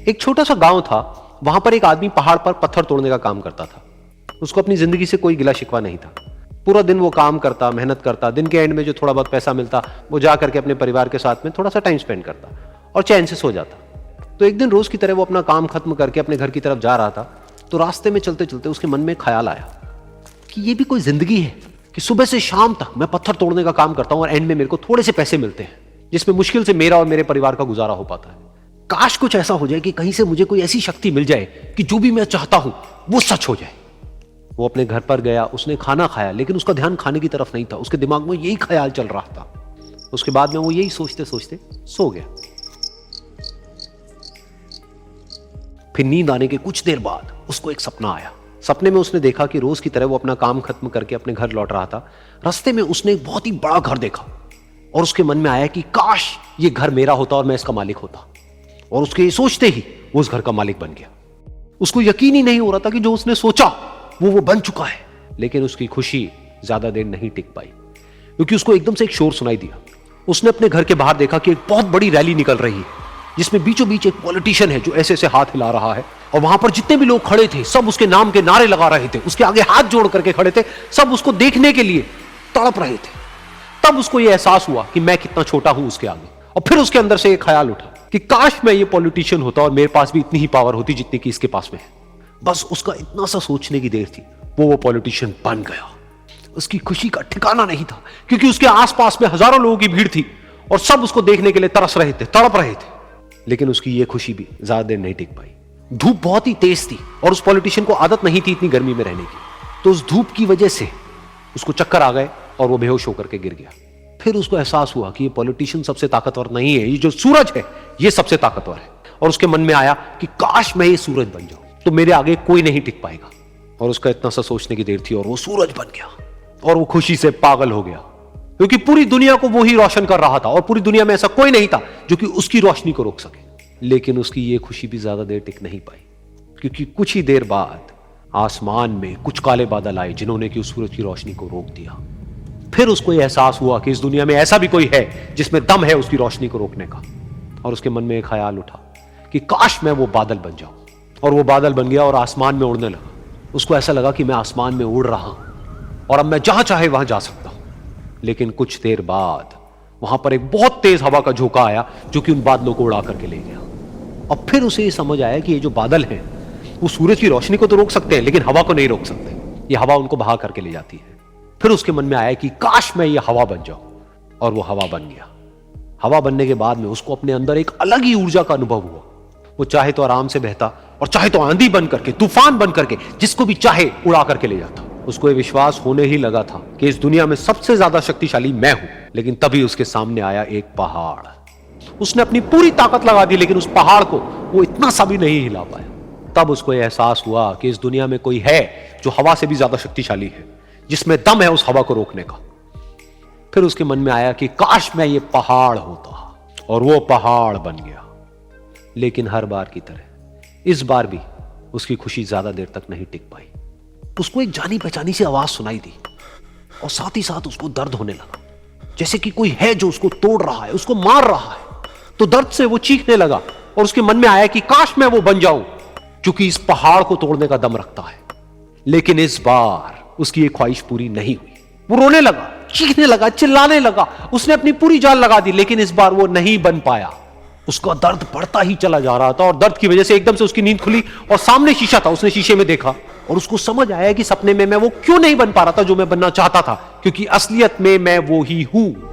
एक छोटा सा गांव था, वहां पर एक आदमी पहाड़ पर पत्थर तोड़ने का काम करता था। उसको अपनी जिंदगी से कोई गिला शिकवा नहीं था। पूरा दिन वो काम करता, मेहनत करता, दिन के एंड में जो थोड़ा बहुत पैसा मिलता वो जा करके अपने परिवार के साथ में थोड़ा सा टाइम स्पेंड करता और चैन से सो जाता। तो एक दिन रोज की तरह वो अपना काम खत्म करके अपने घर की तरफ जा रहा था, तो रास्ते में चलते चलते उसके मन में ख्याल आया कि ये भी कोई जिंदगी है कि सुबह से शाम तक मैं पत्थर तोड़ने का काम करता हूं और एंड में मेरे को थोड़े से पैसे मिलते हैं, जिसमें मुश्किल से मेरा और मेरे परिवार का गुजारा हो पाता है। काश कुछ ऐसा हो जाए कि कहीं से मुझे कोई ऐसी शक्ति मिल जाए कि जो भी मैं चाहता हूं वो सच हो जाए। वो अपने घर पर गया, उसने खाना खाया, लेकिन उसका ध्यान खाने की तरफ नहीं था। उसके दिमाग में यही ख्याल चल रहा था। उसके बाद में वो यही सोचते सोचते सो गया। फिर नींद आने के कुछ देर बाद उसको एक सपना आया। सपने में उसने देखा कि रोज की तरह वो अपना काम खत्म करके अपने घर लौट रहा था। रास्ते में उसने एक बहुत ही बड़ा घर देखा और उसके मन में आया कि काश ये घर मेरा होता और मैं इसका मालिक होता। और उसके सोचते ही वो उस घर का मालिक बन गया। उसको यकीन ही नहीं हो रहा था कि जो उसने सोचा वो बन चुका है। लेकिन उसकी खुशी ज्यादा देर नहीं टिक पाई, क्योंकि उसको एकदम से एक शोर सुनाई दिया। उसने अपने घर के बाहर देखा कि एक बहुत बड़ी रैली निकल रही है, जिसमें बीचों बीच एक पॉलिटिशियन है जो ऐसे ऐसे हाथ हिला रहा है। और वहां पर जितने भी लोग खड़े थे सब उसके नाम के नारे लगा रहे थे, उसके आगे हाथ जोड़ करके खड़े थे, सब उसको देखने के लिए तड़प रहे थे। तब उसको यह एहसास हुआ कि मैं कितना छोटा हूं उसके आगे। और फिर उसके अंदर से एक ख्याल उठा कि काश मैं ये पॉलिटिशियन होता और मेरे पास भी इतनी ही पावर होती जितनी कि इसके पास में है। बस उसका इतना सा सोचने की देर थी, वो पॉलिटिशियन बन गया। उसकी खुशी का ठिकाना नहीं था, क्योंकि उसके आसपास में हजारों लोगों की भीड़ थी और सब उसको देखने के लिए तरस रहे थे, तड़प रहे थे। लेकिन उसकी ये खुशी भी ज्यादा देर नहीं टिक पाई। धूप बहुत ही तेज थी और उस पॉलिटिशियन को आदत नहीं थी इतनी गर्मी में रहने की। तो उस धूप की वजह से उसको चक्कर आ गए और वो बेहोश होकर के गिर गया। फिर उसको एहसास हुआ कि ये पॉलिटिशियन सबसे ताकतवर नहीं है, ये जो सूरज है ये सबसे ताकतवर है। और उसके मन में आया कि काश मैं ये सूरज बन जाऊं तो मेरे आगे कोई नहीं टिक पाएगा। और उसका इतना सा सोचने की देर थी और वो सूरज बन गया। और वो खुशी से पागल हो गया, क्योंकि पूरी दुनिया को वो ही रोशन कर रहा था और पूरी दुनिया में ऐसा कोई नहीं था जो कि उसकी रोशनी को रोक सके। लेकिन उसकी ये खुशी भी ज्यादा देर टिक नहीं पाई, क्योंकि कुछ ही देर बाद आसमान में कुछ काले बादल आए जिन्होंने कि उस सूरज की रोशनी को रोक दिया। फिर उसको यह एहसास हुआ कि इस दुनिया में ऐसा भी कोई है जिसमें दम है उसकी रोशनी को रोकने का। और उसके मन में एक ख्याल उठा कि काश मैं वो बादल बन जाऊं। और वो बादल बन गया और आसमान में उड़ने लगा। उसको ऐसा लगा कि मैं आसमान में उड़ रहा हूं और अब मैं जहां चाहे वहां जा सकता हूं। लेकिन कुछ देर बाद वहां पर एक बहुत तेज हवा का झोंका आया जो कि उन बादलों को उड़ा करके ले गया। और फिर उसे ये समझ आया कि ये जो बादल हैं वो सूरज की रोशनी को तो रोक सकते हैं, लेकिन हवा को नहीं रोक सकते। ये हवा उनको बहा करके ले जाती है। फिर उसके मन में आया कि काश मैं ये हवा बन जाऊं। और वो हवा बन गया। हवा बनने के बाद में उसको अपने अंदर एक अलग ही ऊर्जा का अनुभव हुआ। वो चाहे तो आराम से बहता और चाहे तो आंधी बन करके, तूफान बन करके, जिसको भी चाहे उड़ा करके ले जाता। उसको ये विश्वास होने ही लगा था कि इस दुनिया में सबसे ज्यादा शक्तिशाली मैं हूं। लेकिन तभी उसके सामने आया एक पहाड़। उसने अपनी पूरी ताकत लगा दी, लेकिन उस पहाड़ को वो इतना सा भी नहीं हिला पाया। तब उसको यह एहसास हुआ कि इस दुनिया में कोई है जो हवा से भी ज्यादा शक्तिशाली है, जिसमें दम है उस हवा को रोकने का। फिर उसके मन में आया कि काश मैं ये पहाड़ होता। और वो पहाड़ बन गया। लेकिन हर बार की तरह इस बार भी उसकी खुशी ज्यादा देर तक नहीं टिक पाई। उसको एक जानी पहचानी सी आवाज सुनाई दी और साथ ही साथ उसको दर्द होने लगा, जैसे कि कोई है जो उसको तोड़ रहा है, उसको मार रहा है। तो दर्द से वो चीखने लगा और उसके मन में आया कि काश मैं वो बन जाऊं क्योंकि इस पहाड़ को तोड़ने का दम रखता है। लेकिन इस बार उसकी ये ख्वाहिश पूरी नहीं हुई। वो रोने लगा, चीखने लगा, चिल्लाने लगा। उसने अपनी पूरी जान लगा दी, लेकिन इस बार वो नहीं बन पाया। उसका दर्द बढ़ता ही चला जा रहा था और दर्द की वजह से एकदम से उसकी नींद खुली और सामने शीशा था। उसने शीशे में देखा और उसको समझ आया कि सपने में मैं वो क्यों नहीं बन पा रहा था जो मैं बनना चाहता था, क्योंकि असलियत में मैं वो ही हूं।